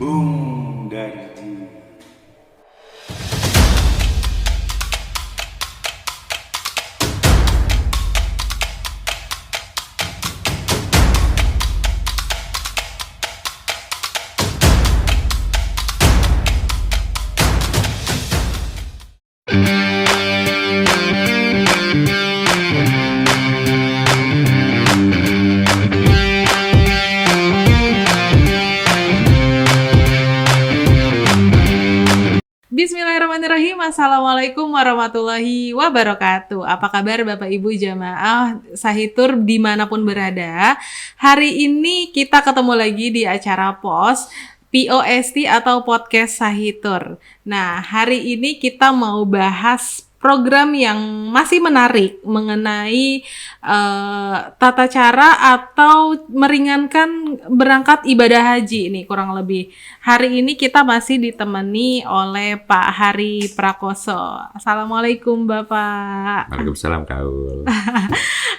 Bung Darji. Bismillahirrahmanirrahim. Assalamualaikum warahmatullahi wabarakatuh. Apa kabar Bapak Ibu jamaah Sahitur dimanapun berada? Hari ini kita ketemu lagi di acara POST atau Podcast Sahitur. Nah, hari ini kita mau bahas program yang masih menarik mengenai tata cara atau meringankan berangkat ibadah haji nih kurang lebih. Hari ini kita masih ditemani oleh Pak Hari Prakoso. Assalamualaikum Bapak. Waalaikumsalam Kaul.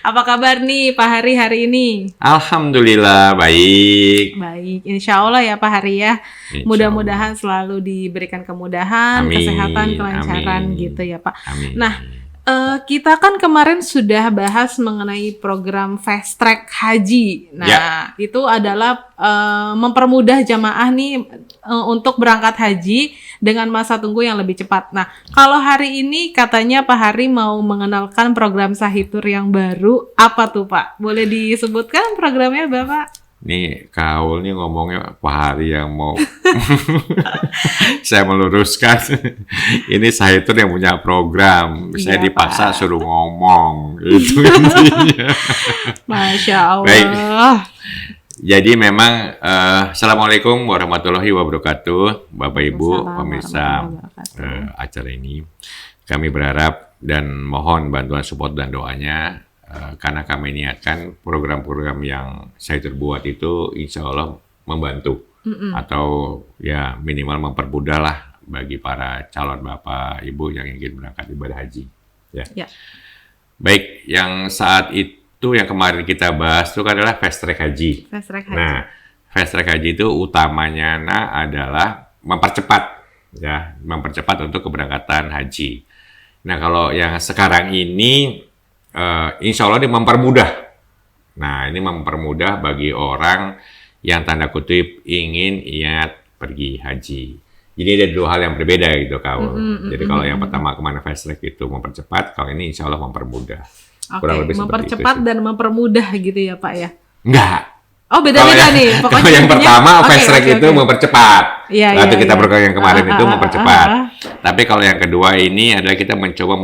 Apa kabar nih Pak Hari hari ini? Alhamdulillah baik. Baik, insya Allah ya Pak Hari ya. Insya Mudah-mudahan selalu diberikan kemudahan, Amin, kesehatan, kelancaran amin. gitu ya Pak. Amin. Nah, kita kan kemarin sudah bahas mengenai program Fast Track Haji. Nah, Ya. itu adalah mempermudah jamaah nih untuk berangkat haji dengan masa tunggu yang lebih cepat. Nah, kalau hari ini katanya Pak Hari mau mengenalkan program Sahitur yang baru. Apa tuh Pak? Boleh disebutkan programnya Bapak? Nih Kaul nih ngomongnya Pak Hari yang mau saya meluruskan. Ini Sahitur yang punya program. Saya Iya, dipaksa Pak. suruh ngomong. Itu intinya. Masya Allah. Baik. Jadi memang Assalamualaikum warahmatullahi wabarakatuh Bapak Ibu Waalaikumsalam pemirsa warahmatullahi wabarakatuh. acara ini. Kami berharap dan mohon bantuan support dan doanya karena kami niatkan program-program yang saya terbuat itu insya Allah membantu atau ya minimal mempermudah lah bagi para calon Bapak Ibu yang ingin berangkat ibadah haji. Ya. Baik, yang saat itu yang kemarin kita bahas itu adalah fast track haji. Fast Track Haji. Nah, fast track haji itu utamanya adalah mempercepat untuk keberangkatan haji. Nah, kalau yang sekarang ini insya Allah ini mempermudah. Nah, ini mempermudah bagi orang yang tanda kutip ingin pergi haji. Jadi ada dua hal yang berbeda gitu, Jadi kalau yang pertama kemana fast track itu mempercepat, kalau ini insya Allah mempermudah. Kurang lebih seperti mempercepat itu sih. dan mempermudah gitu ya Pak ya. Enggak. Oh, beda-beda nih. Kalau yang intinya- pertama Oke, fast track oke, itu oke. mempercepat. Iya, Waktu iya, kita iya. program yang kemarin itu mempercepat. ah. Tapi kalau yang kedua ini adalah kita mencoba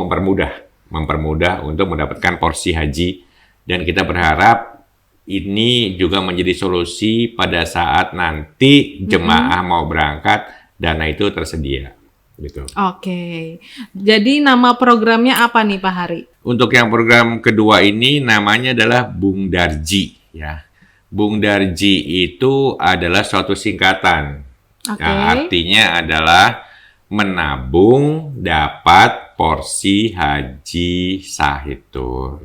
mempermudah untuk mendapatkan porsi haji, dan kita berharap ini juga menjadi solusi pada saat nanti jemaah mau berangkat, dana itu tersedia. Gitu. Oke. Jadi nama programnya apa nih Pak Hari? Untuk yang program kedua ini namanya adalah Bung Darji, ya. Bung Darji itu adalah suatu singkatan. Oke. Yang artinya adalah menabung dapat porsi haji Sahitur.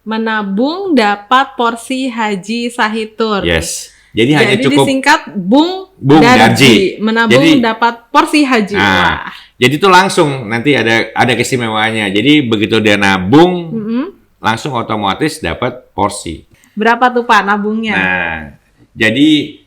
Menabung dapat porsi haji Sahitur. Yes. Jadi hanya Jadi cukup disingkat Bung Bung Darji. Menabung Jadi- dapat porsi haji. Wah. jadi itu langsung nanti ada keistimewaannya. Jadi begitu dia nabung Mm-mm. langsung otomatis dapat porsi. Berapa tuh Pak nabungnya? Nah, jadi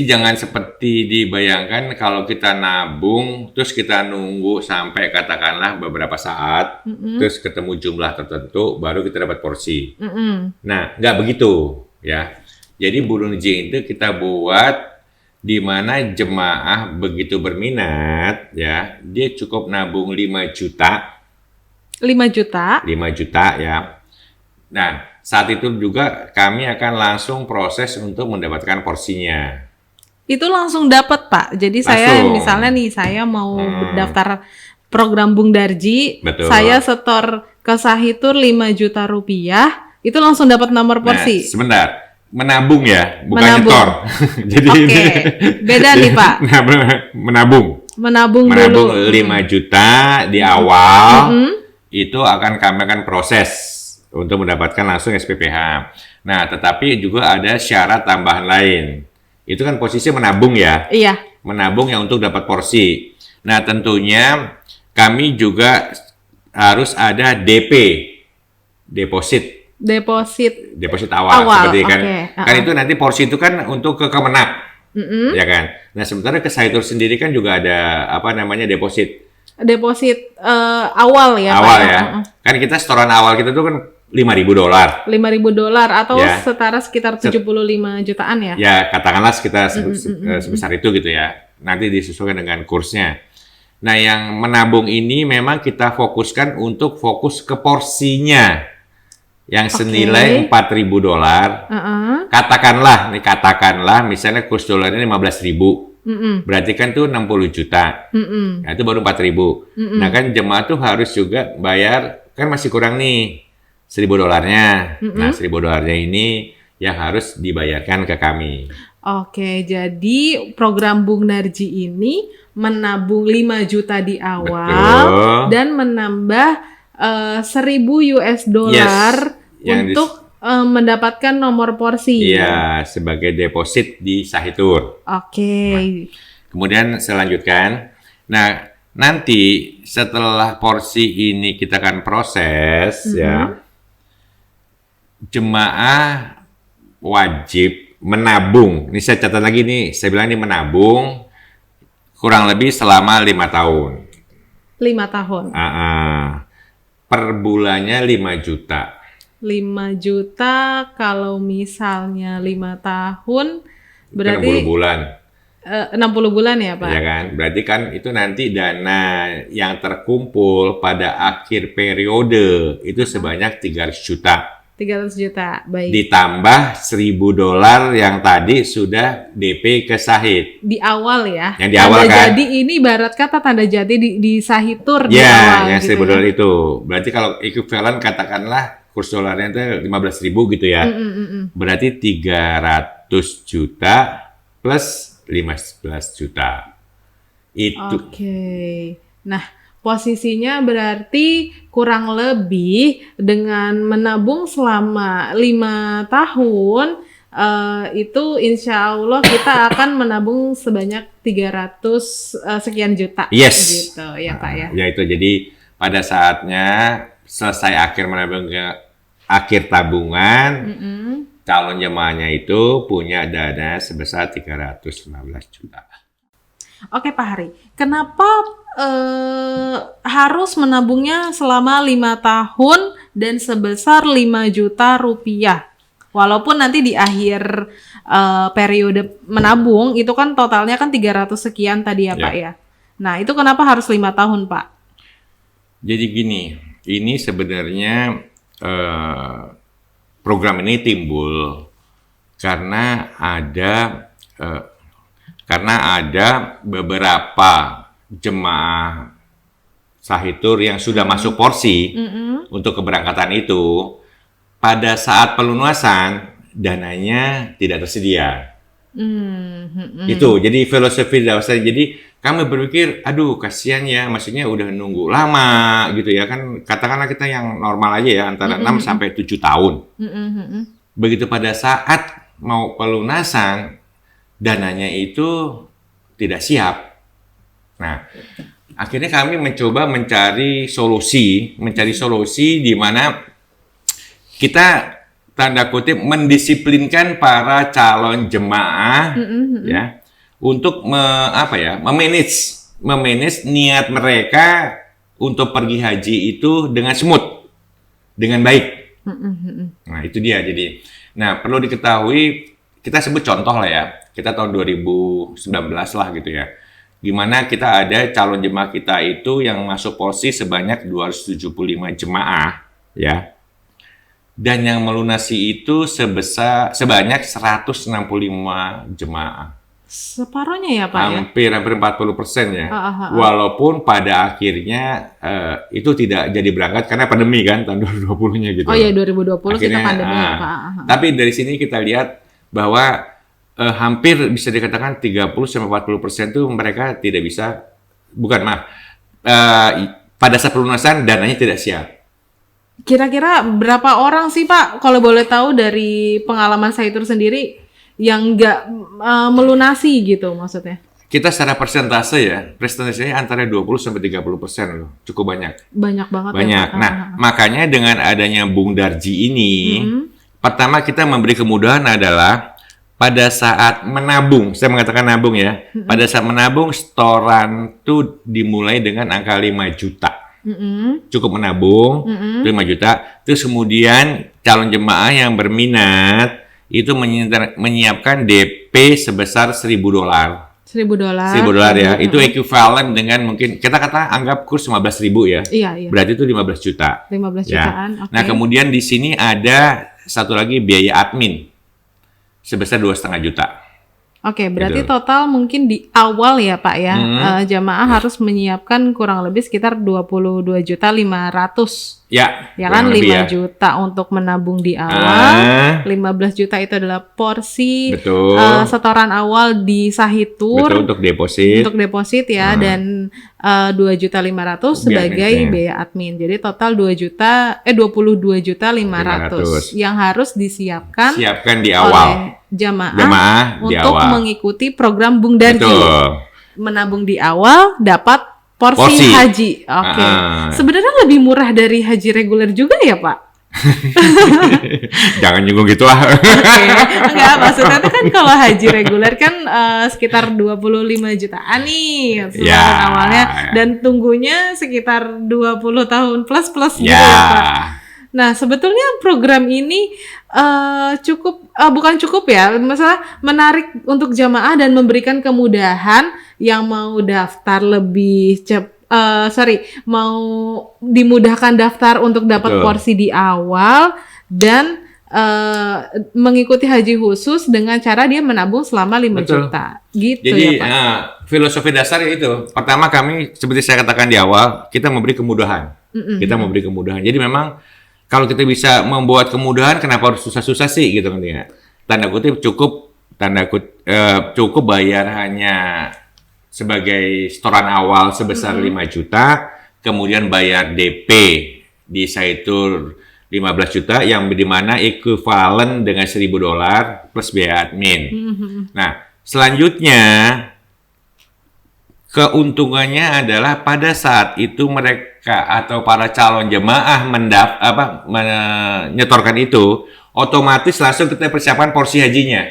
jangan seperti dibayangkan kalau kita nabung terus kita nunggu sampai katakanlah beberapa saat terus ketemu jumlah tertentu baru kita dapat porsi. Mm-mm. Nah, nggak begitu ya. Jadi Burunji itu kita buat di mana jemaah begitu berminat ya, dia cukup nabung 5 juta 5 juta. ya. Nah, saat itu juga kami akan langsung proses untuk mendapatkan porsinya. Itu langsung dapat Pak. Jadi saya Langsung. misalnya nih saya mau daftar program Bung Darji, Betul. saya setor ke Sahitur 5 juta rupiah, itu langsung dapat nomor porsi. Nah, sebentar. Menabung ya, bukan Menabung. nyetor. Jadi Oke, beda nih, Pak. Menabung. Menabung Menabung dulu. 5 juta di awal, itu akan kami akan proses untuk mendapatkan langsung SPPH. Nah, tetapi juga ada syarat tambahan lain. itu kan posisi menabung ya. Iya. Menabung yang untuk dapat porsi. Nah, tentunya kami juga harus ada DP, deposit awal, seperti kan. Kan itu nanti porsi itu kan untuk ke Kemenang, ya kan. Nah, sementara ke Sahitur sendiri kan juga ada deposit awal ya, awal Pak, ya. Kan kita setoran awal kita tuh kan $5.000. $5.000 atau Ya. setara sekitar 75 jutaan ya? Ya, katakanlah sekitar sebesar itu gitu ya. Nanti disesuaikan dengan kursnya. Nah, yang menabung ini memang kita fokuskan untuk fokus ke porsinya yang senilai $4.000. Katakanlah misalnya kurs dolarnya 15.000. Berarti kan tuh 60 juta. Nah, itu baru 4.000. Nah, kan jemaah tuh harus juga bayar, kan masih kurang nih $1.000-nya. Nah, $1.000-nya ini yang harus dibayarkan ke kami. Oke, jadi program Bung Narji ini menabung 5 juta di awal. Betul. Dan menambah $1.000 untuk mendapatkan nomor porsi. Iya, sebagai deposit di Sahitur. Oke. Kemudian saya lanjutkan. Nah, nanti setelah porsi ini kita akan proses ya. Jemaah wajib menabung. Ini saya catat lagi nih, saya bilang ini menabung kurang lebih selama 5 tahun. 5 tahun. Per bulannya 5 juta. 5 juta kalau misalnya 5 tahun berarti 60 bulan. 60 bulan ya, Pak? Ya kan? Berarti kan itu nanti dana yang terkumpul pada akhir periode itu sebanyak 300 juta. 300 juta, baik. Ditambah $1.000 yang tadi sudah DP ke Sahid. Di awal ya? Yang di awal kan? Jadi ini ibarat kata tanda jadi di Sahitur di Ya, awal yang gitu $1.000 ya? itu. Berarti kalau ekuivalen katakanlah kurs dolarnya itu 15.000 gitu ya. Berarti 300 juta plus 15 juta. Itu. Oke. Nah, posisinya berarti kurang lebih dengan menabung selama 5 tahun, itu insya Allah kita akan menabung sebanyak 300 sekian juta. Yes. Gitu ya, Pak ya. Ya itu, jadi pada saatnya selesai akhir menabung ke akhir tabungan, calon jemaahnya itu punya dana sebesar 315 juta. Oke, Pak Hari. Kenapa harus menabungnya selama 5 tahun dan sebesar 5 juta rupiah? Walaupun nanti di akhir periode menabung itu kan totalnya kan 300 sekian tadi ya, Pak ya. Nah, itu kenapa harus 5 tahun, Pak? Jadi gini, ini sebenarnya program ini timbul karena ada beberapa jemaah Sahitur yang sudah masuk porsi untuk keberangkatan itu, pada saat pelunasan dananya tidak tersedia. Itu jadi filosofi dasar. Jadi kami berpikir, aduh kasihan ya, maksudnya udah nunggu lama gitu ya kan, katakanlah kita yang normal aja ya antara 6 sampai 7 tahun. Begitu pada saat mau pelunasan dananya itu tidak siap. Nah, akhirnya kami mencoba mencari solusi di mana kita tanda kutip mendisiplinkan para calon jemaah ya untuk memanage niat mereka untuk pergi haji itu dengan smooth, dengan baik. Nah, itu dia. Jadi, perlu diketahui, kita sebut contoh lah ya. Kita tahun 2019 lah gitu ya. Gimana kita ada calon jemaah kita itu yang masuk porsi sebanyak 275 jemaah ya. Dan yang melunasi itu sebanyak 165 jemaah. Separuhnya ya, Pak hampir 40% ya. Walaupun pada akhirnya itu tidak jadi berangkat karena pandemi kan tahun 2020-nya gitu. Oh iya, 2020 akhirnya, kita pandemi ya, Pak. Tapi dari sini kita lihat bahwa hampir bisa dikatakan 30-40% itu mereka tidak bisa, pada saat pelunasan dananya tidak siap. Kira-kira berapa orang sih, Pak, kalau boleh tahu dari pengalaman Sahitur sendiri yang nggak melunasi gitu maksudnya? Kita secara persentase ya, presentasinya antara 20-30% loh, cukup banyak. Banyak banget Banyak. ya Pak. Nah, makanya dengan adanya Bung Darji ini, pertama kita memberi kemudahan adalah pada saat menabung, saya mengatakan nabung ya, pada saat menabung setoran tuh dimulai dengan angka 5 juta. Cukup menabung, 5 juta. Terus kemudian calon jemaah yang berminat itu menyiapkan DP sebesar $1.000. $1.000 ya, itu ekuivalen dengan mungkin kita anggap kurs 15.000 ya. Iya. Berarti itu 15 juta. 15 Ya. jutaan. Oke. Nah, kemudian di sini ada satu lagi biaya admin sebesar 2,5 juta. Oke, berarti Gitu. total mungkin di awal ya Pak ya, jamaah harus menyiapkan kurang lebih sekitar 22.500.000. Ya, Ya kan, kurang 5 lebih ya. juta untuk menabung di awal, 15 juta itu adalah porsi Betul. setoran awal di Sahitur Betul, untuk deposit. untuk deposit ya, dan 2.500.000 sebagai Biaya biaya admin. Jadi total 22.500.000 yang harus disiapkan Siapkan di oleh awal. jamaah di untuk awal. mengikuti program Bung Darji. Betul. Menabung di awal dapat porsi haji. Oke. Sebenarnya lebih murah dari haji reguler juga ya, Pak? Jangan nyinggung gitu lah. Oke. Enggak, maksudnya itu kan kalau haji reguler kan sekitar 25 jutaan nih setoran awalnya, dan tunggunya sekitar 20 tahun plus gitu ya, Pak. Nah, sebetulnya program ini bukan cukup ya, masalah menarik untuk jamaah dan memberikan kemudahan yang mau daftar lebih mau dimudahkan daftar untuk dapat porsi di awal dan mengikuti haji khusus dengan cara dia menabung selama 5 juta. Gitu. Jadi, ya, Pak. filosofi dasarnya itu. Pertama, kami seperti saya katakan di awal, kita memberi kemudahan. Kita memberi kemudahan. Jadi memang kalau kita bisa membuat kemudahan, kenapa harus susah-susah sih gitu kan ya? Tanda kutip cukup bayar hanya sebagai setoran awal sebesar 5 juta, kemudian bayar DP di Sahitur 15 juta yang dimana ekuivalen dengan $1.000 plus biaya admin. Nah, selanjutnya keuntungannya adalah pada saat itu mereka atau para calon jemaah menyetorkan itu, otomatis langsung kita persiapkan porsi hajinya.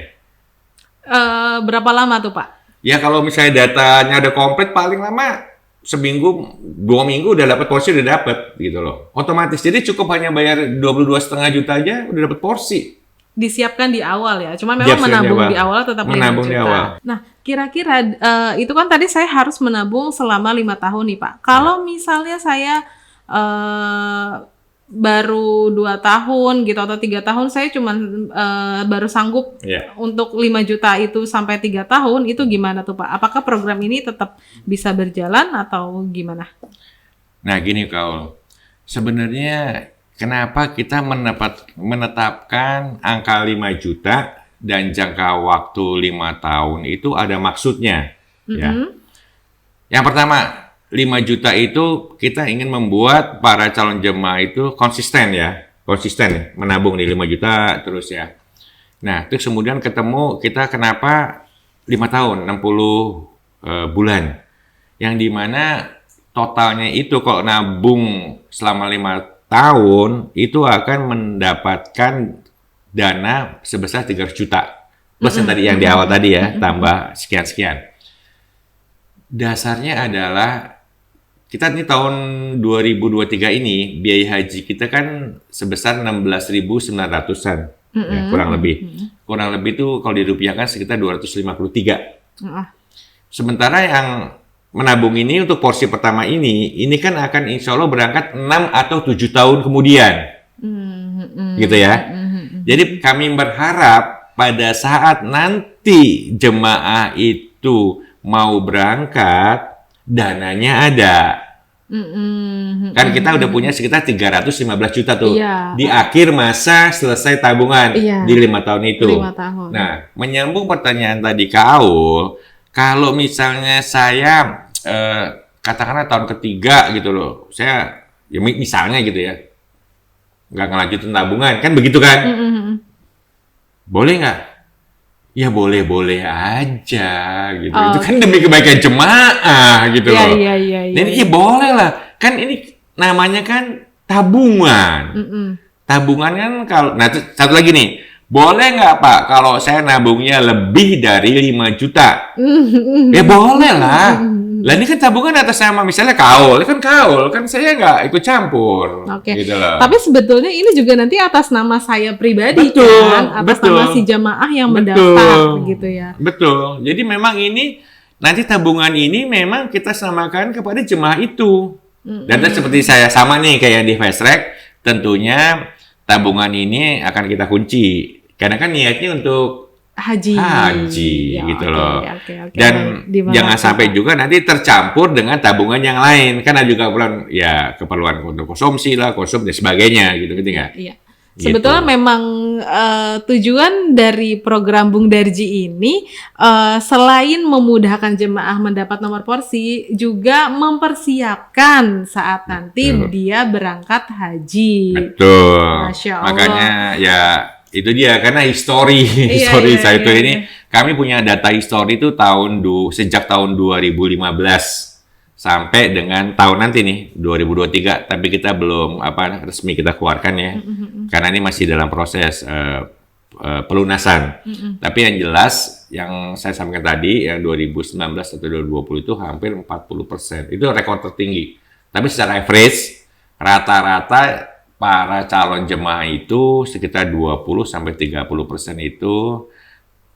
Berapa lama tuh, Pak? Ya kalau misalnya datanya udah komplit, paling lama seminggu, 2 minggu udah dapat porsi, udah dapat gitu loh. Otomatis. Jadi cukup hanya bayar 22,5 juta aja udah dapat porsi. Disiapkan di awal ya. Cuma memang menabung di awal tetap 5 menabung juta. Di awal. Nah, kira-kira itu kan tadi saya harus menabung selama 5 tahun nih, Pak. Kalau misalnya saya baru 2 tahun gitu atau 3 tahun, saya cuman baru sanggup untuk 5 juta itu sampai 3 tahun, itu gimana tuh, Pak? Apakah program ini tetap bisa berjalan atau gimana? Nah, gini Kaul. Sebenarnya kenapa kita menetapkan angka 5 juta dan jangka waktu 5 tahun itu ada maksudnya. Ya. Yang pertama, 5 juta itu kita ingin membuat para calon jemaah itu konsisten menabung di 5 juta terus ya. Nah, terus kemudian kita kenapa 5 tahun, 60 bulan. Yang dimana totalnya itu kalau nabung selama 5 tahun itu akan mendapatkan dana sebesar 300 juta. Plus yang tadi yang di awal tadi ya, tambah sekian-sekian. Dasarnya adalah kita ini tahun 2023 ini biaya haji kita kan sebesar 16.900-an, ya, kurang lebih. Kurang lebih itu kalau dirupiahkan sekitar 253. Sementara yang menabung ini untuk porsi pertama ini kan akan insya Allah berangkat 6 atau 7 tahun kemudian. Gitu ya. Jadi kami berharap pada saat nanti jemaah itu mau berangkat, dananya ada. Kan kita udah punya sekitar 315 juta tuh. Di akhir masa selesai tabungan di 5 tahun itu. 5 tahun. Nah, menyambung pertanyaan tadi Kaul, kalau misalnya saya katakanlah tahun ketiga gitu loh, saya ya misalnya gitu ya, nggak ngelanjutin tabungan, kan begitu kan? Boleh nggak? ya boleh-boleh aja gitu. Oh, Itu kan demi kebaikan jemaah gitu Iya, loh. iya, iya, iya. Jadi ya boleh lah. Kan ini namanya kan tabungan. Mm-mm. Tabungan kan kalau, nah satu lagi nih, boleh nggak Pak kalau saya nabungnya lebih dari 5 juta? Ya boleh lah. Lah ini kan tabungan atas nama misalnya kaul kan saya nggak ikut campur. Oke. Gitu loh. Tapi sebetulnya ini juga nanti atas nama saya pribadi Betul, kan, atas betul. nama si jemaah yang Betul. mendaftar gitu ya. Betul. Jadi memang ini nanti tabungan ini memang kita samakan kepada jemaah itu. Dan seperti saya sama nih kayak di Fast Track, tentunya tabungan ini akan kita kunci. Karena kan niatnya untuk Haji. Ya, gitu oke, loh. oke. Dan Di mana jangan tuh, sampai Pak? juga nanti tercampur dengan tabungan yang lain. Kan ada juga keperluan untuk konsumsi lah, konsum dan sebagainya gitu nggak? Iya. Gitu. Sebetulnya memang tujuan dari program Bung Darji ini selain memudahkan jemaah mendapat nomor porsi, juga mempersiapkan saat nanti Betul. dia berangkat haji. Betul. Masya Allah. Makanya ya itu dia karena histori Iya, saya itu iya. ini kami punya data histori itu sejak tahun 2015 sampai dengan tahun nanti nih 2023, tapi kita belum resmi kita keluarkan ya. Karena ini masih dalam proses pelunasan. Tapi yang jelas yang saya sampaikan tadi yang 2019 atau 2020 itu hampir 40%. Itu rekor tertinggi. Tapi secara average rata-rata para calon jemaah itu sekitar 20-30% itu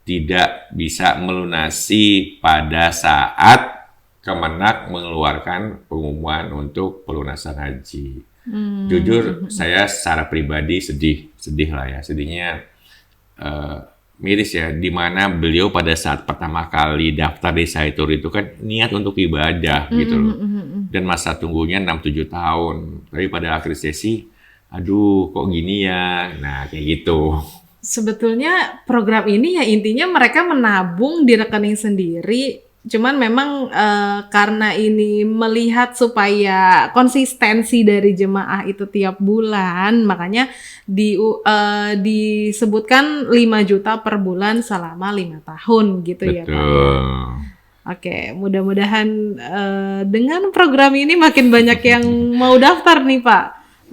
tidak bisa melunasi pada saat Kemenak mengeluarkan pengumuman untuk pelunasan haji. Jujur, saya secara pribadi sedih lah ya. Sedihnya miris ya, di mana beliau pada saat pertama kali daftar di Saitur itu kan niat untuk ibadah gitu loh. Dan masa tunggunya 6-7 tahun. Tapi pada akhir sesi, aduh kok gini ya, nah kayak gitu. Sebetulnya program ini ya intinya mereka menabung di rekening sendiri, cuman memang karena ini melihat supaya konsistensi dari jemaah itu tiap bulan, makanya disebutkan 5 juta per bulan selama 5 tahun gitu. Betul. Ya Pak. Oke, mudah-mudahan dengan program ini makin banyak yang mau daftar nih Pak.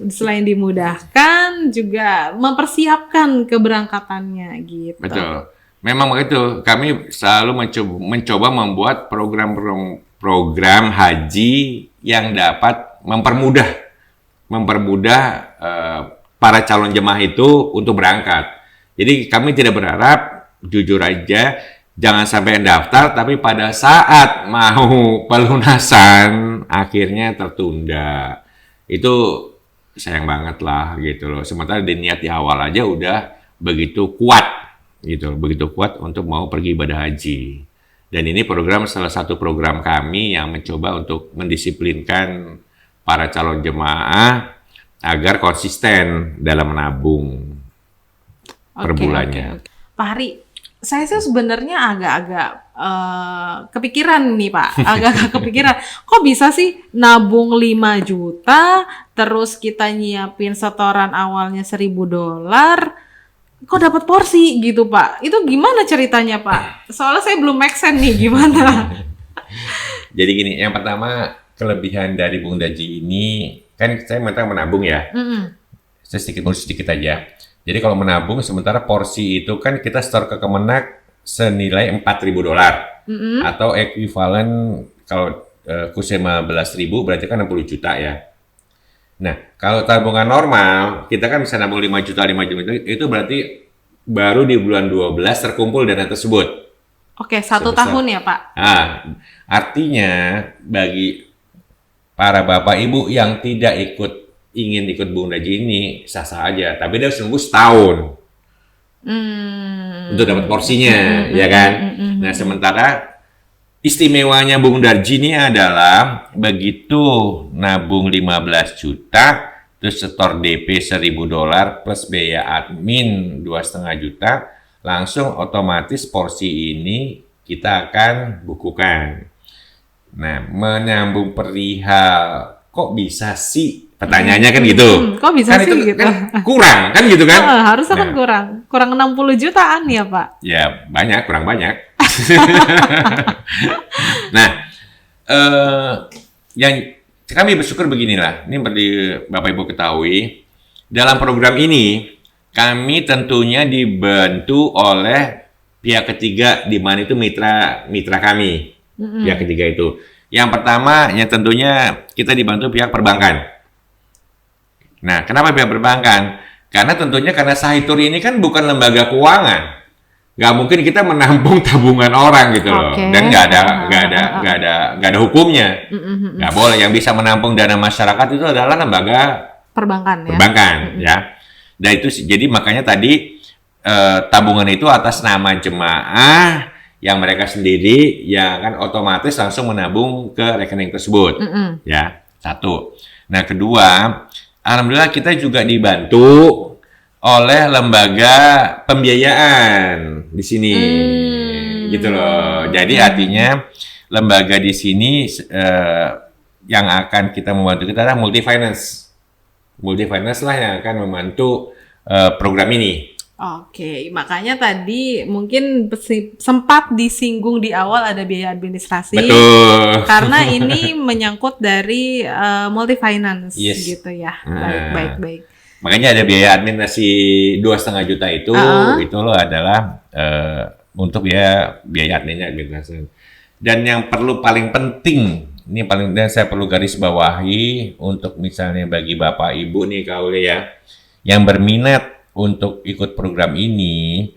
Selain dimudahkan, juga mempersiapkan keberangkatannya gitu. Betul. Memang begitu. Kami selalu mencoba membuat program haji yang dapat mempermudah para calon jemaah itu untuk berangkat. Jadi kami tidak berharap, jujur aja, jangan sampai daftar, tapi pada saat mau pelunasan akhirnya tertunda. Itu sayang banget lah gitu loh. Sementara niat di awal aja udah begitu kuat gitu, begitu kuat untuk mau pergi ibadah haji. Dan ini salah satu program kami yang mencoba untuk mendisiplinkan para calon jemaah agar konsisten dalam menabung per bulannya. Oke. Pak Hari, saya sih sebenarnya agak-agak kepikiran nih Pak, agak-agak kepikiran. Kok bisa sih nabung 5 juta, terus kita nyiapin setoran awalnya $1.000, kok dapat porsi gitu Pak? Itu gimana ceritanya Pak? Soalnya saya belum make sense nih, gimana? Jadi gini, yang pertama kelebihan dari Bung Darji ini, kan saya menabung ya. Saya sedikit aja. Jadi kalau menabung, sementara porsi itu kan kita store ke Kemenak senilai $4.000 atau ekuivalen kalau kurs 15.000 berarti kan 60 juta ya. Nah, kalau tabungan normal, kita kan bisa nabung 5 juta, itu berarti baru di bulan 12 terkumpul dana tersebut. Oke, 1 tahun ya Pak? Nah, artinya bagi para bapak ibu yang tidak ingin ikut Bung Darji ini, sah-sah aja. Tapi dia harus nunggu setahun untuk dapat porsinya, ya kan? Nah, sementara istimewanya Bung Darji ini adalah begitu nabung 15 juta, terus setor DP $1.000 plus biaya admin 2,5 juta, langsung otomatis porsi ini kita akan bukukan. Nah, menyambung perihal kok bisa sih Pertanyaannya kan gitu. Kok bisa Kan sih itu gitu? kan kurang kan gitu kan? Harusnya kan Nah. kurang 60 jutaan ya Pak? Ya banyak, kurang banyak. Nah, yang kami bersyukur beginilah, ini seperti Bapak Ibu ketahui, dalam program ini kami tentunya dibantu oleh pihak ketiga, di mana itu mitra kami, pihak ketiga itu. Yang pertama, yang tentunya kita dibantu pihak perbankan. Nah, kenapa pihak perbankan? Karena tentunya karena Sahitur ini kan bukan lembaga keuangan. Nggak mungkin kita menampung tabungan orang gitu loh, dan nggak ada hukumnya, nggak boleh. Yang bisa menampung dana masyarakat itu adalah lembaga perbankan ya. Dan itu jadi makanya tadi tabungan itu atas nama jemaah yang mereka sendiri, yang kan otomatis langsung menabung ke rekening tersebut, ya satu. Nah kedua, alhamdulillah kita juga dibantu oleh lembaga pembiayaan di sini, gitu loh. Jadi artinya lembaga di sini yang akan kita membantu kita adalah Multifinance lah yang akan membantu program ini. Oke, makanya tadi mungkin sempat disinggung di awal ada biaya administrasi. Betul. Karena ini menyangkut dari Multifinance, gitu ya. Baik. Makanya ada biaya administrasi 2,5 juta itu loh adalah untuk biaya administrasi. Dan yang paling penting, dan saya perlu garis bawahi untuk misalnya bagi Bapak Ibu nih kaule ya, yang berminat untuk ikut program ini,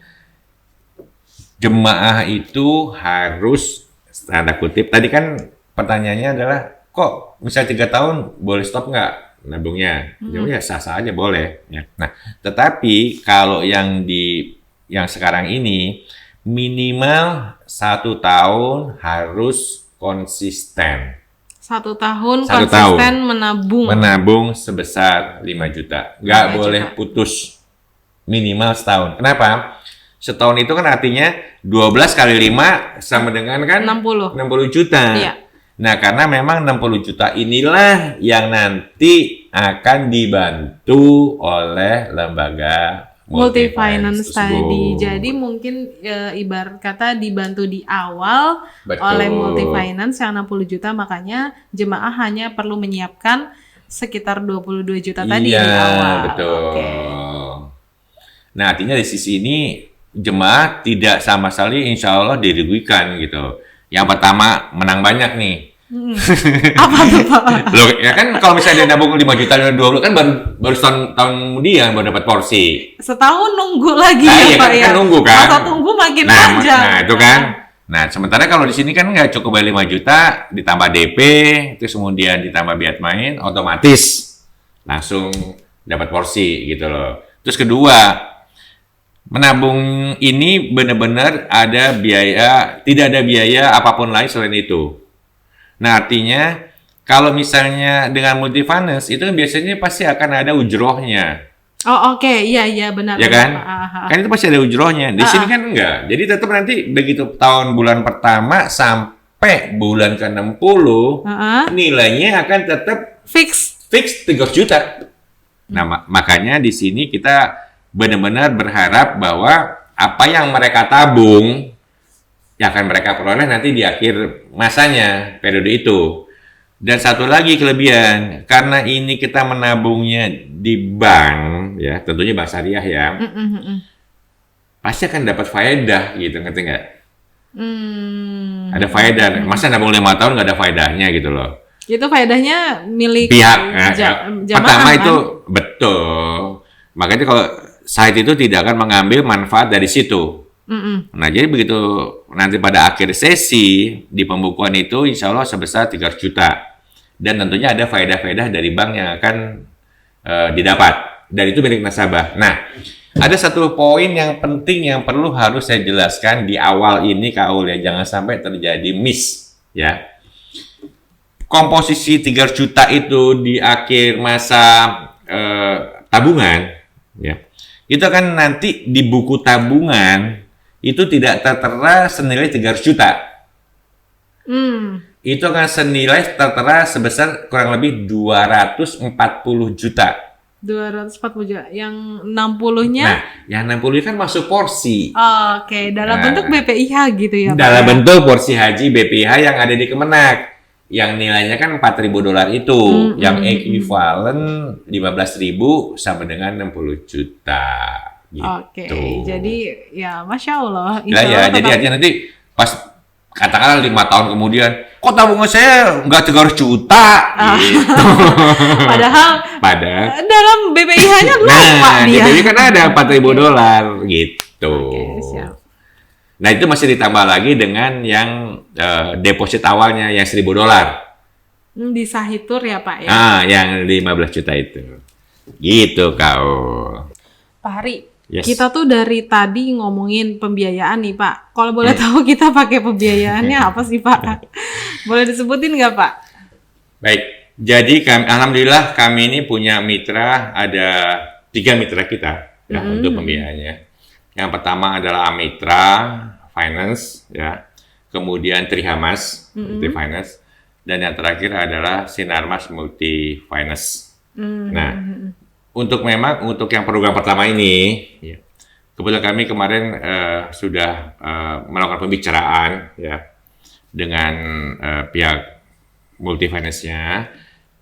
jemaah itu harus tanda kutip. Tadi kan pertanyaannya adalah kok misalnya 3 tahun boleh stop nggak nabungnya? Ya sah-sah aja boleh. Ya. Nah, tetapi kalau yang sekarang ini minimal 1 tahun harus konsisten. 1 tahun konsisten menabung sebesar 5 juta. Nggak boleh putus. Minimal setahun. Kenapa? Setahun itu kan artinya 12 kali 5 sama dengan kan 60 juta. Iya. Nah, karena memang 60 juta inilah yang nanti akan dibantu oleh lembaga Multifinance tadi. Jadi mungkin ibarat kata dibantu di awal oleh Multifinance yang 60 juta, makanya jemaah hanya perlu menyiapkan sekitar 22 juta tadi di awal. Betul. Nah, artinya di sisi ini jemaah tidak sama sekali insya Allah dirugikan gitu. Yang pertama, menang banyak nih. Apa tuh Pak? Loh, ya kan kalau misalnya dia nabung 5 juta dan 20 kan baru tahun kemudian baru dapat porsi. Setahun nunggu lagi Pak ya. Kan nunggu kan. Masa tunggu makin panjang. Nah, itu kan. Nah, sementara kalau di sini kan nggak cukup bayar 5 juta ditambah DP, terus kemudian ditambah biaya main, otomatis langsung dapat porsi gitu loh. Terus kedua, menabung ini benar-benar ada biaya, tidak ada biaya apapun lain selain itu. Nah, artinya kalau misalnya dengan Multifinance itu biasanya pasti akan ada ujrohnya. Oh, oke. Iya, benar. Ya kan? Kan itu pasti ada ujrohnya. Di sini kan enggak. Jadi tetap nanti begitu bulan pertama sampai bulan ke-60, nilainya akan tetap fix 300 juta. Nah, makanya di sini kita benar-benar berharap bahwa apa yang mereka tabung yang akan mereka peroleh nanti di akhir masanya, periode itu. Dan satu lagi kelebihan, karena ini kita menabungnya di bank, ya tentunya bank syariah ya, pasti akan dapat faedah gitu, ngerti nggak? Ada faedah, masa nabung 5 tahun nggak ada faedahnya gitu loh. Itu faedahnya milik pihak jamaah, pertama kan? Itu betul. Makanya kalau site itu tidak akan mengambil manfaat dari situ. Nah, jadi begitu nanti pada akhir sesi di pembukuan itu insya Allah sebesar 300 juta. Dan tentunya ada faedah-faedah dari bank yang akan didapat. Dan itu milik nasabah. Nah, ada satu poin yang penting yang harus saya jelaskan di awal ini Kaul ya. Jangan sampai terjadi miss ya. Komposisi 300 juta itu di akhir masa tabungan ya. Itu kan nanti di buku tabungan itu tidak tertera senilai 300 juta. itu akan senilai tertera sebesar kurang lebih 240 juta. 240 juta. Yang 60-nya? Nah, yang 60 kan masuk porsi. Oke, dalam Nah, bentuk BPIH gitu ya Pak? dalam ya? bentuk porsi haji BPIH yang ada di Kemenak. Yang nilainya kan 4.000 dolar itu. Yang ekuivalen 15.000 sama dengan 60 juta. Gitu. Oke, jadi ya Masya Allah. Ya, ya, Allah jadi tetap- artinya nanti pas katakanlah 5 tahun kemudian, kok tabungan saya nggak 300 juta? Gitu. Padahal dalam BPIH-nya lupa Nah, dia. jadi kan ada 4.000 dolar gitu. Oke, siap. Nah, itu masih ditambah lagi dengan yang deposit awalnya yang 1.000 dolar. Di Sahitur ya Pak ya? Ah, yang 15 juta itu. Gitu kau. Pak Hari, Yes. kita tuh dari tadi ngomongin pembiayaan nih Pak. Kalau boleh tahu kita pakai pembiayaannya apa sih Pak? Boleh disebutin nggak Pak? Baik, jadi alhamdulillah kami ini punya mitra, ada 3 mitra kita ya, untuk pembiayaannya. Yang pertama adalah Amitra Finance, ya, kemudian Trihamas Multi Finance, dan yang terakhir adalah Sinarmas Multi Finance. Nah, untuk yang program pertama ini, ya, kebetulan kami kemarin sudah melakukan pembicaraan ya dengan pihak multi finance-nya,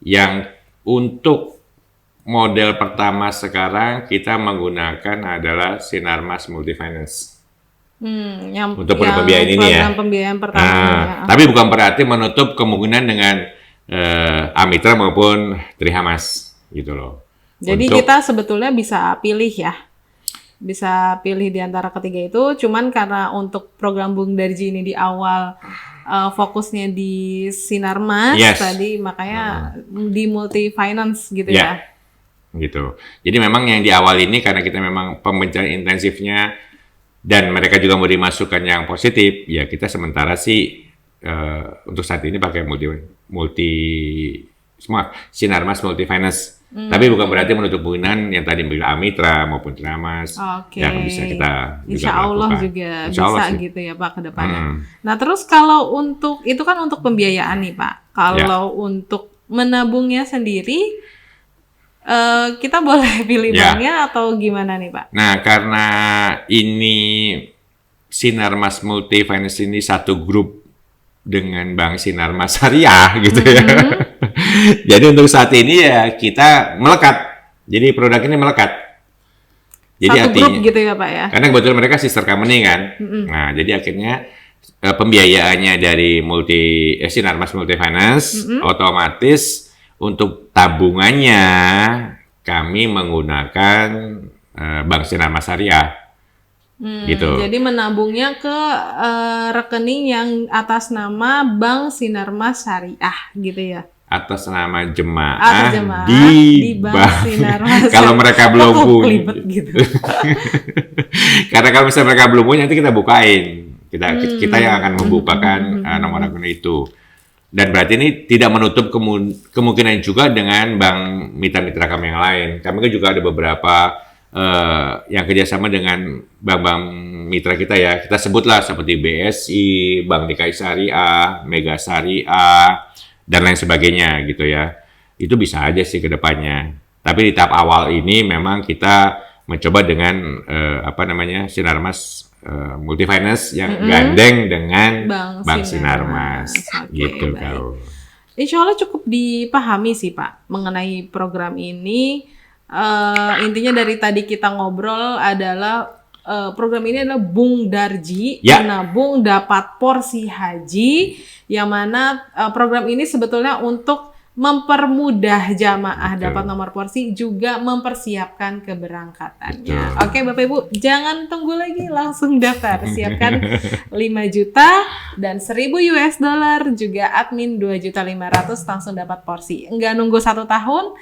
yang untuk model pertama sekarang kita menggunakan adalah Sinarmas Multi Finance. Untuk yang pembiayaan ini ya. program pembiayaan pertama Nah, ya. tapi bukan berarti menutup kemungkinan dengan Amitra maupun Trihamas gitu loh. Jadi Untuk- kita sebetulnya bisa pilih ya. Bisa pilih di antara ketiga itu, cuman karena untuk program Bung Darji ini di awal fokusnya di Sinarmas Yes. tadi, makanya di multi finance gitu Ya. ya. gitu. Jadi memang yang di awal ini karena kita memang pembicaraan intensifnya dan mereka juga mau dimasukkan yang positif, ya kita sementara sih untuk saat ini pakai Sinarmas Multi Finance. Tapi bukan berarti menutup kemungkinan yang tadi bilang Amitra maupun Trihamas Oke. yang bisa kita juga Insya Allah lakukan. juga Insya Allah bisa sih. gitu ya Pak ke depannya. Hmm. Nah terus kalau untuk, itu kan untuk pembiayaan nih Pak. Kalau untuk menabungnya sendiri, kita boleh pilih Ya. banknya atau gimana nih Pak? Nah, karena ini Sinarmas Multi Finance ini satu grup dengan Bank Sinarmas Syariah gitu ya. Jadi untuk saat ini ya kita melekat. Jadi produk ini melekat. Jadi Satu artinya, grup gitu ya Pak ya? karena kebetulan mereka sister company kan. Nah, jadi akhirnya pembiayaannya dari Sinarmas Multi Finance otomatis untuk tabungannya kami menggunakan Bank Sinarmas Syariah. Gitu. Jadi menabungnya ke rekening yang atas nama Bank Sinarmas Syariah gitu ya? Atas nama jemaah, Atas jemaah di Bank Sinarmas. Kalau mereka belum Kok punya. kelibet gitu. Karena kalau misalnya mereka belum punya, nanti kita bukain. Kita yang akan membukakan nomor akun itu. Dan berarti ini tidak menutup kemungkinan juga dengan bank mitra-mitra kami yang lain. Kami kan juga ada beberapa yang kerjasama dengan bank-bank mitra kita ya. Kita sebutlah seperti BSI, Bank DKI Syariah, Mega Syariah, dan lain sebagainya gitu ya. Itu bisa aja sih ke depannya. Tapi di tahap awal ini memang kita mencoba dengan Sinarmas Multi Finance yang gandeng dengan Bank Sinarmas. Oke, Gitu baik. kau. Insya Allah cukup dipahami sih Pak mengenai program ini. Intinya dari tadi kita ngobrol adalah program ini adalah Bung Darji, Ya. menabung dapat porsi haji, yang mana program ini sebetulnya untuk mempermudah jamaah Betul. dapat nomor porsi, juga mempersiapkan keberangkatannya. Betul. Oke Bapak Ibu, jangan tunggu lagi, langsung daftar. Siapkan 5 juta dan 1.000 US dollar, juga admin 2.500.000 langsung dapat porsi. Enggak nunggu 1 tahun,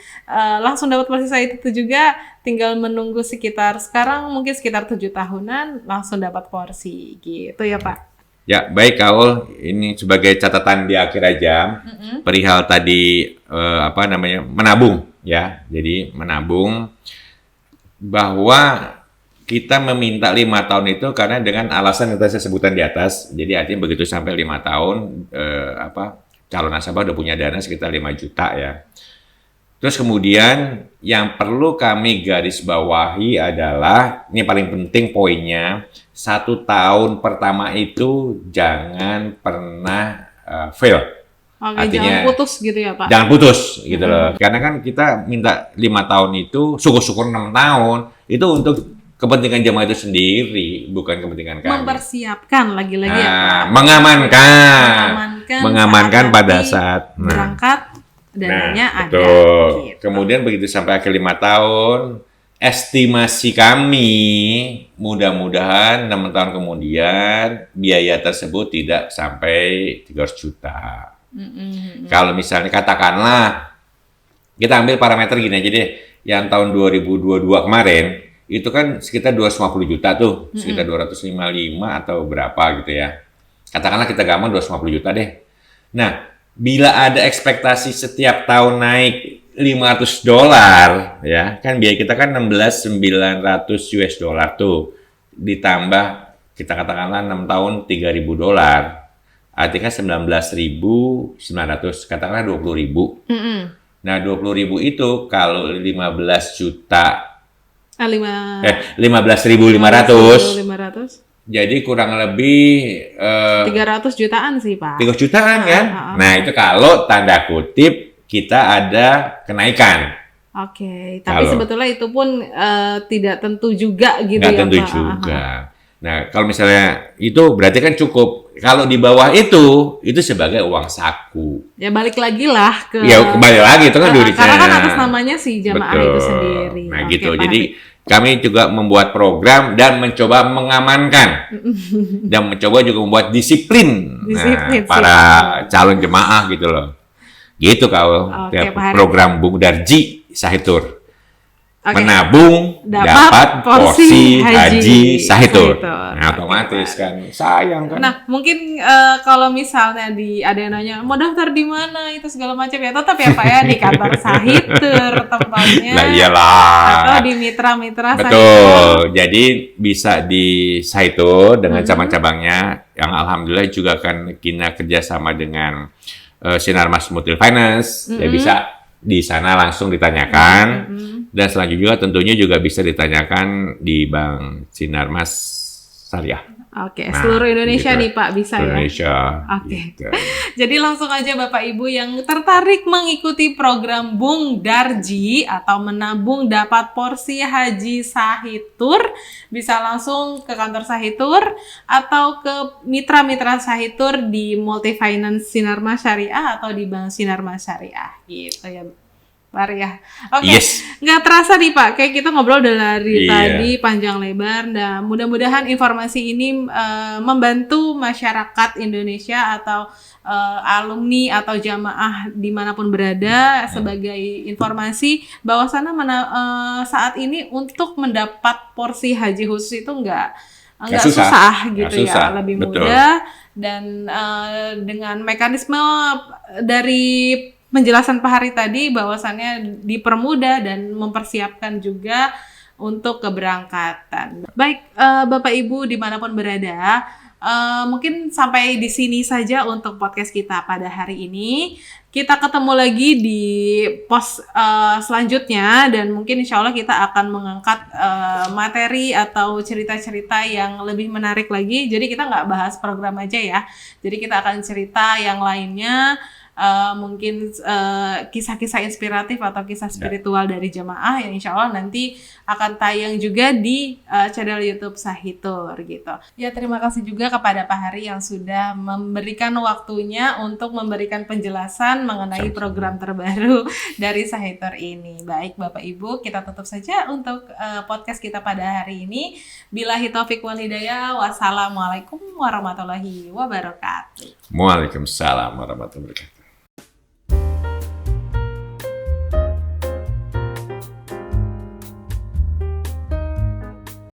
langsung dapat porsi saya itu juga, tinggal menunggu sekitar sekarang mungkin sekitar 7 tahunan langsung dapat porsi gitu ya Pak. Ya, baik Kaul. Ini sebagai catatan di akhir aja. Perihal tadi menabung ya. Jadi menabung bahwa kita meminta 5 tahun itu karena dengan alasan yang tadi saya sebutkan di atas. Jadi artinya begitu sampai 5 tahun calon nasabah udah punya dana sekitar 5 juta ya. Terus kemudian yang perlu kami garis bawahi adalah, ini paling penting poinnya, 1 tahun pertama itu jangan pernah fail. Oke, Artinya jangan putus gitu ya Pak. jangan putus gitu loh. Karena kan kita minta 5 tahun itu, syukur-syukur 6 tahun, itu untuk kepentingan jemaah itu sendiri, bukan kepentingan kami. Mempersiapkan lagi-lagi ya Pak. Mengamankan pada saat berangkat dananya ada. betul. Gitu. Kemudian begitu sampai akhir 5 tahun, estimasi kami mudah-mudahan 6 tahun kemudian biaya tersebut tidak sampai 300 juta. Kalau misalnya katakanlah kita ambil parameter gini aja deh, yang tahun 2022 kemarin itu kan sekitar 250 juta tuh, sekitar 255 atau berapa gitu ya. Katakanlah kita gampang 250 juta deh. Nah, bila ada ekspektasi setiap tahun naik $500 ya, kan biaya kita kan 16.900 US dollar tuh, ditambah kita katakanlah 6 tahun $3.000. Artinya 19.900, katakanlah 20.000. Nah, 20.000 itu kalau 15 juta 15.500. Jadi kurang lebih 300 jutaan sih Pak. 3 jutaan kan? Nah, itu kalau tanda kutip kita ada kenaikan. Oke, tapi sebetulnya itu pun tidak tentu juga gitu Nggak ya tentu Pak. juga. Nah, kalau misalnya itu berarti kan cukup. Kalau di bawah itu sebagai uang saku. Ya balik lagi lah ke. Ya kembali lagi itu kan duitnya. Karena kan atas namanya si jamaah itu sendiri. Nah Oke, gitu. Pak. Jadi kami juga membuat program dan mencoba mengamankan dan mencoba juga membuat disiplin, para calon jemaah gitu loh. Gitu kau. Program Bung Darji Sahitur. Menabung dapat porsi haji Sahitur. Nah, otomatis kan sayang kan. Nah, mungkin kalau misalnya ada yang nanya mau daftar di mana itu segala macam ya, tetap ya Pak ya di kantor Sahitur tempatnya. Lah iyalah. Atau di mitra-mitra Sahitur. Betul. Jadi bisa di Sahitur dengan cabang-cabangnya yang alhamdulillah juga kan kita kerjasama dengan Sinarmas Multi Finance. Ya bisa di sana langsung ditanyakan. Dan selanjutnya juga tentunya juga bisa ditanyakan di Bank Sinarmas Syariah. Oke, seluruh Indonesia gitu. Nih Pak bisa Indonesia, ya. Oke. Gitu. Jadi langsung aja Bapak Ibu yang tertarik mengikuti program Bung Darji atau menabung dapat porsi haji Sahitur bisa langsung ke kantor Sahitur atau ke mitra-mitra Sahitur di Multi Finance Sinarmas Syariah atau di Bank Sinarmas Syariah gitu ya. Ya. Oke, nggak terasa nih Pak, kayak kita ngobrol dari tadi panjang lebar. Nah, mudah-mudahan informasi ini membantu masyarakat Indonesia atau alumni atau jamaah dimanapun berada sebagai informasi bahwasannya saat ini untuk mendapat porsi haji khusus itu nggak susah gitu ya, lebih mudah dan dengan mekanisme dari penjelasan Pak Hari tadi bahwasannya dipermudah dan mempersiapkan juga untuk keberangkatan. Baik, Bapak Ibu dimanapun berada, mungkin sampai di sini saja untuk podcast kita pada hari ini. Kita ketemu lagi di post selanjutnya dan mungkin insya Allah kita akan mengangkat materi atau cerita-cerita yang lebih menarik lagi. Jadi kita nggak bahas program aja ya. Jadi kita akan cerita yang lainnya. Mungkin kisah-kisah inspiratif atau kisah spiritual dari jemaah yang insya Allah nanti akan tayang juga di channel YouTube Sahitur gitu. Ya, terima kasih juga kepada Pak Hari yang sudah memberikan waktunya untuk memberikan penjelasan mengenai program terbaru dari Sahitur ini. Baik Bapak Ibu, kita tutup saja untuk podcast kita pada hari ini. Billahi taufiq wal hidayah. Wassalamualaikum warahmatullahi wabarakatuh. Waalaikumsalam warahmatullahi wabarakatuh.